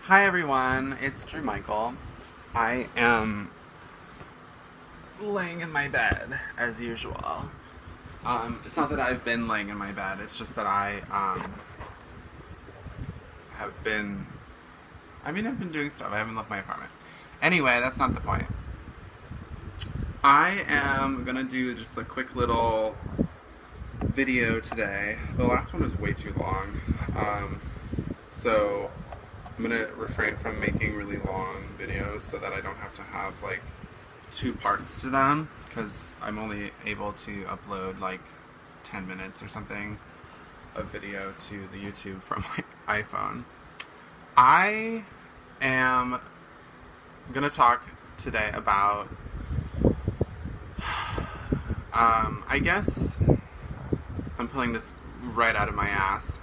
Hi everyone, it's Drew Michael. I am laying in my bed as usual. It's not that I've been laying in my bed, it's just that I have been. I've been doing stuff. I haven't left my apartment. Anyway, that's not the point. I am gonna do just a quick little video today. The last one was way too long. So I'm gonna refrain from making really long videos so that I don't have to have like two parts to them because I'm only able to upload like 10 minutes or something of video to the YouTube from my iPhone. I am gonna talk today about I guess I'm pulling this right out of my ass.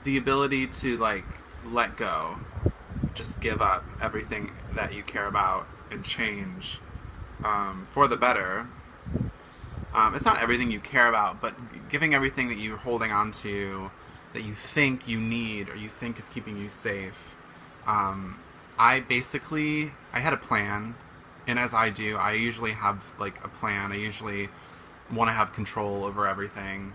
The ability to like let go, just give up everything that you care about and change for the better. It's not everything you care about, but giving everything that you're holding on to that you think you need or you think is keeping you safe. I had a plan, and as I do, I usually have like a plan. I usually want to have control over everything.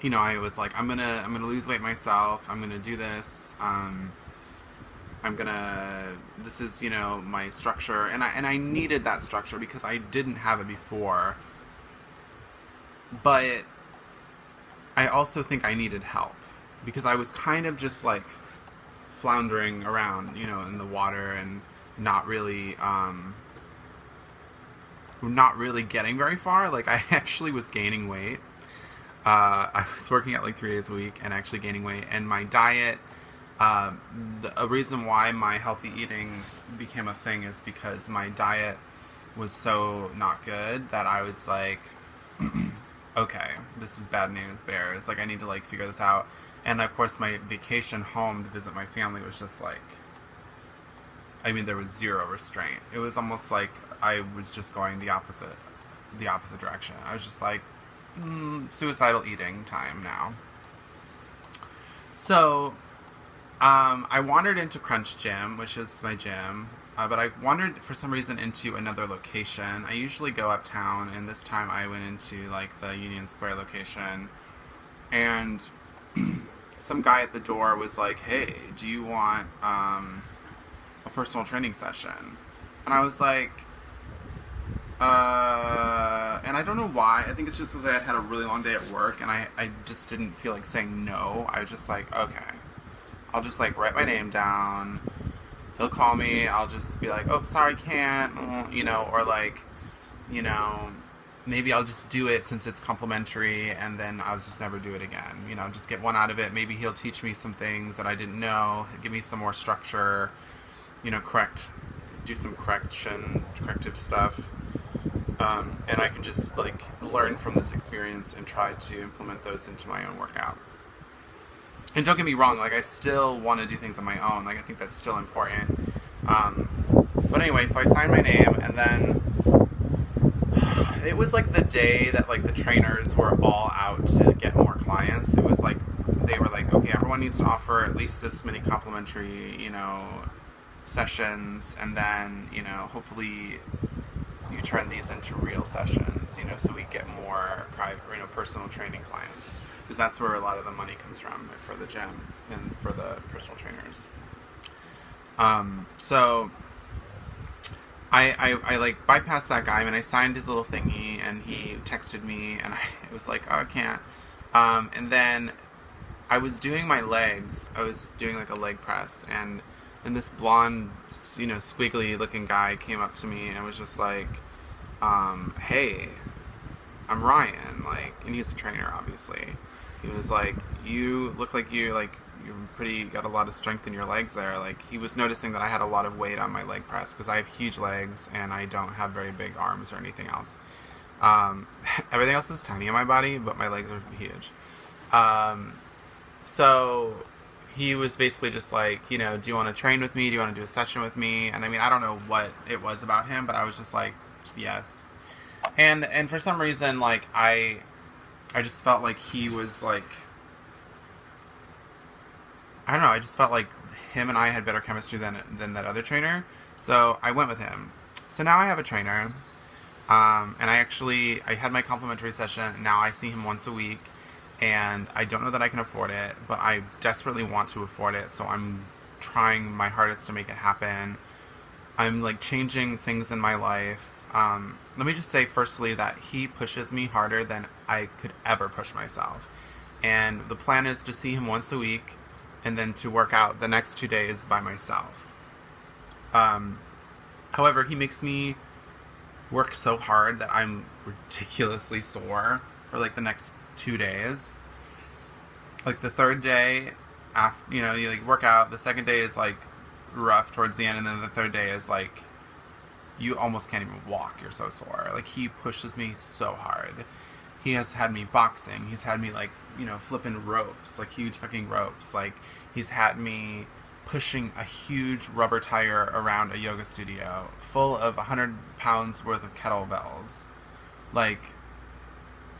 You know, I was like, I'm gonna lose weight myself. I'm gonna do this. This is, you know, my structure, and I needed that structure because I didn't have it before. But I also think I needed help because I was kind of just like floundering around, you know, in the water and not really getting very far. Like I actually was gaining weight. I was working out like 3 days a week and actually gaining weight. And my diet, a reason why my healthy eating became a thing is because my diet was so not good that I was like, okay, this is bad news, bears. Like I need to like figure this out. And of course my vacation home to visit my family was just like, there was zero restraint. It was almost like I was just going the opposite direction. I was just like, suicidal eating time now. So, I wandered into Crunch Gym, which is my gym, but I wandered for some reason into another location. I usually go uptown, and this time I went into like the Union Square location, and some guy at the door was like, "Hey, do you want a personal training session?" And I was like, and I don't know why. I think it's just because I had a really long day at work, and I just didn't feel like saying no. I was just like, okay, I'll just like write my name down. He'll call me. I'll just be like, oh, sorry, can't, you know, or like, you know, maybe I'll just do it since it's complimentary, and then I'll just never do it again. You know, just get one out of it. Maybe he'll teach me some things that I didn't know, give me some more structure, you know, do some corrective stuff. And I can just like learn from this experience and try to implement those into my own workout. And don't get me wrong, like I still want to do things on my own. Like I think that's still important. But anyway, so I signed my name, and then it was like the day that like the trainers were all out to get more clients. It was like they were like, okay, everyone needs to offer at least this many complimentary, you know, sessions, and then, you know, hopefully you turn these into real sessions, you know, so we get more private, you know, personal training clients, because that's where a lot of the money comes from for the gym and for the personal trainers. So I like bypassed that guy, and I signed his little thingy, and he texted me, and it was like, oh, I can't. And then I was doing my legs. I was doing like a leg press, and this blonde, you know, squiggly looking guy came up to me and was just like, hey, I'm Ryan, like, and he's a trainer, obviously. He was like, you look like you're got a lot of strength in your legs there. Like, he was noticing that I had a lot of weight on my leg press because I have huge legs and I don't have very big arms or anything else. Everything else is tiny in my body, but my legs are huge. So he was basically just like, you know, do you want to train with me? Do you want to do a session with me? And I don't know what it was about him, but I was just like, yes. And for some reason, like, I just felt like he was like I don't know, I just felt like him and I had better chemistry than that other trainer. So I went with him. So now I have a trainer. And I had my complimentary session. Now I see him once a week, and I don't know that I can afford it, but I desperately want to afford it. So I'm trying my hardest to make it happen. I'm like changing things in my life. Let me just say firstly that he pushes me harder than I could ever push myself. And the plan is to see him once a week and then to work out the next 2 days by myself. However, he makes me work so hard that I'm ridiculously sore for like the next 2 days. Like the third day, after, you like work out. The second day is like rough towards the end, and then the third day is like you almost can't even walk. You're so sore. Like he pushes me so hard. He has had me boxing. He's had me like flipping ropes, like huge fucking ropes. Like he's had me pushing a huge rubber tire around a yoga studio full of 100 pounds worth of kettlebells. Like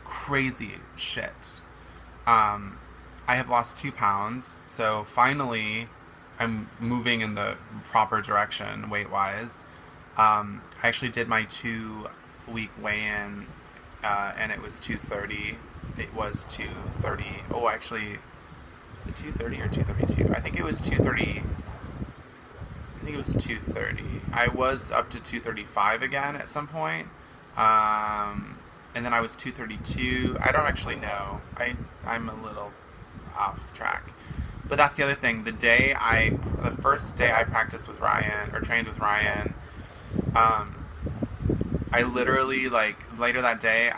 crazy shit. I have lost 2 pounds, so finally I'm moving in the proper direction weight-wise. I actually did my 2-week weigh-in, and it was 230. It was 230. Oh, actually, was it 230 or 232? I think it was 230. I think it was 230. I was up to 235 again at some point. And then I was 232. I don't actually know. I'm a little off track. But that's the other thing. The first day I practiced with Ryan, or trained with Ryan, I literally, like, later that day,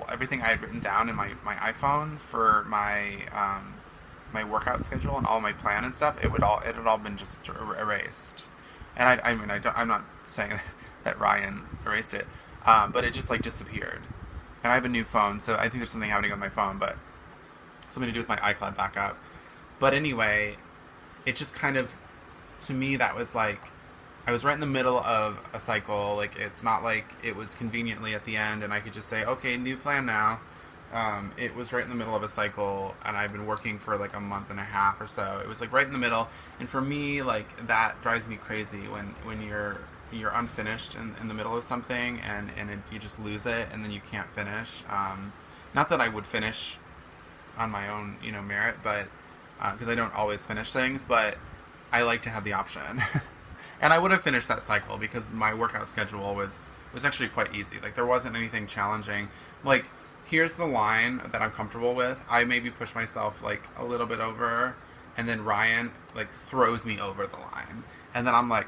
everything I had written down in my iPhone for my workout schedule and all my plan and stuff, it had all been just erased. And I'm not saying that Ryan erased it, but it just like disappeared. And I have a new phone, so I think there's something happening with my phone, but something to do with my iCloud backup. But anyway, it just kind of, to me, that was like, I was right in the middle of a cycle. Like, it's not like it was conveniently at the end and I could just say, okay, new plan now. It was right in the middle of a cycle, and I've been working for like a month and a half or so. It was like right in the middle, and for me, like, that drives me crazy when you're unfinished in the middle of something, and you just lose it, and then you can't finish. Not that I would finish on my own merit, but because I don't always finish things, but I like to have the option. And I would have finished that cycle because my workout schedule was actually quite easy. Like, there wasn't anything challenging. Like, here's the line that I'm comfortable with. I maybe push myself like a little bit over, and then Ryan like throws me over the line, and then I'm like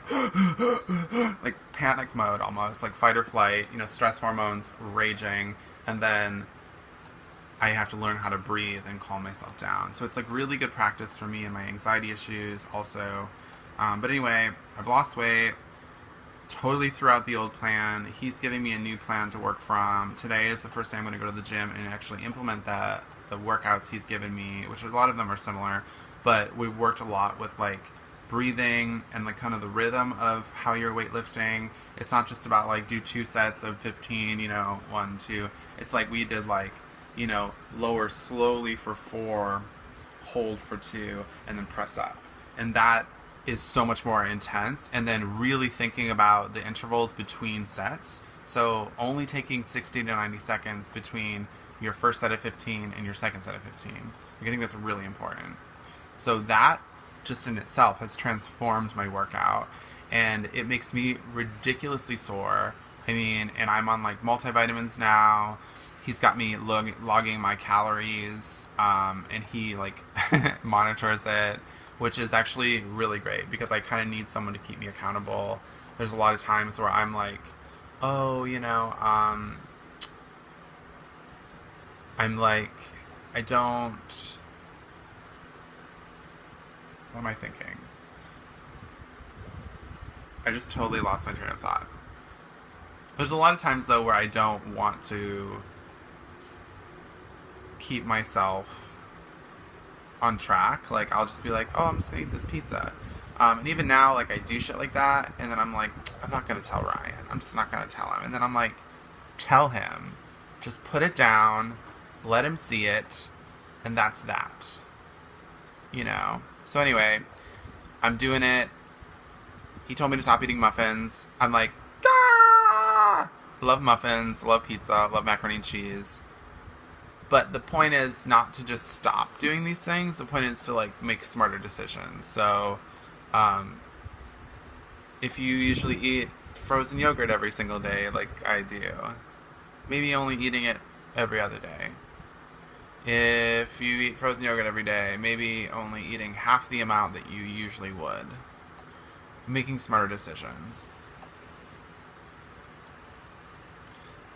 like panic mode almost, like fight or flight, stress hormones raging, and then I have to learn how to breathe and calm myself down. So it's like really good practice for me and my anxiety issues also. But anyway, I've lost weight, totally threw out the old plan. He's giving me a new plan to work from. Today is the first day I'm going to go to the gym and actually implement the workouts he's given me, which a lot of them are similar, but we've worked a lot with like breathing and like kind of the rhythm of how you're weightlifting. It's not just about like do 2 sets of 15, 1, 2. It's like we did like, lower slowly for 4, hold for 2, and then press up. And that is so much more intense, and then really thinking about the intervals between sets. So only taking 60 to 90 seconds between your first set of 15 and your second set of 15. I think that's really important. So that just in itself has transformed my workout, and it makes me ridiculously sore. I mean, and I'm on like multivitamins now. He's got me logging my calories, and he like monitors it, which is actually really great because I kind of need someone to keep me accountable. There's a lot of times where I'm like, oh, I'm like, I don't, what am I thinking? I just totally lost my train of thought. There's a lot of times though where I don't want to keep myself on track. Like, I'll just be like, oh, I'm just gonna eat this pizza. And even now, like, I do shit like that, and then I'm like, I'm not gonna tell Ryan. I'm just not gonna tell him. And then I'm like, tell him. Just put it down, let him see it, and that's that. you know. So anyway, I'm doing it. He told me to stop eating muffins. I'm like, ah! Love muffins, love pizza, love macaroni and cheese. But the point is not to just stop doing these things. The point is to like make smarter decisions. So, if you usually eat frozen yogurt every single day, like I do, maybe only eating it every other day. If you eat frozen yogurt every day, maybe only eating half the amount that you usually would. Making smarter decisions.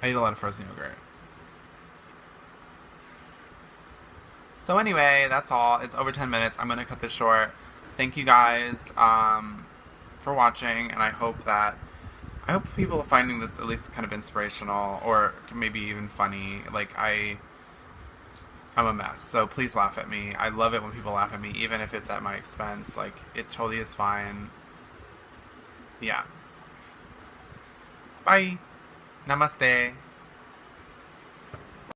I eat a lot of frozen yogurt. So anyway, that's all. It's over 10 minutes. I'm going to cut this short. Thank you guys for watching, and I hope people are finding this at least kind of inspirational or maybe even funny. Like, I'm a mess, so please laugh at me. I love it when people laugh at me, even if it's at my expense. Like, it totally is fine. Yeah. Bye. Namaste.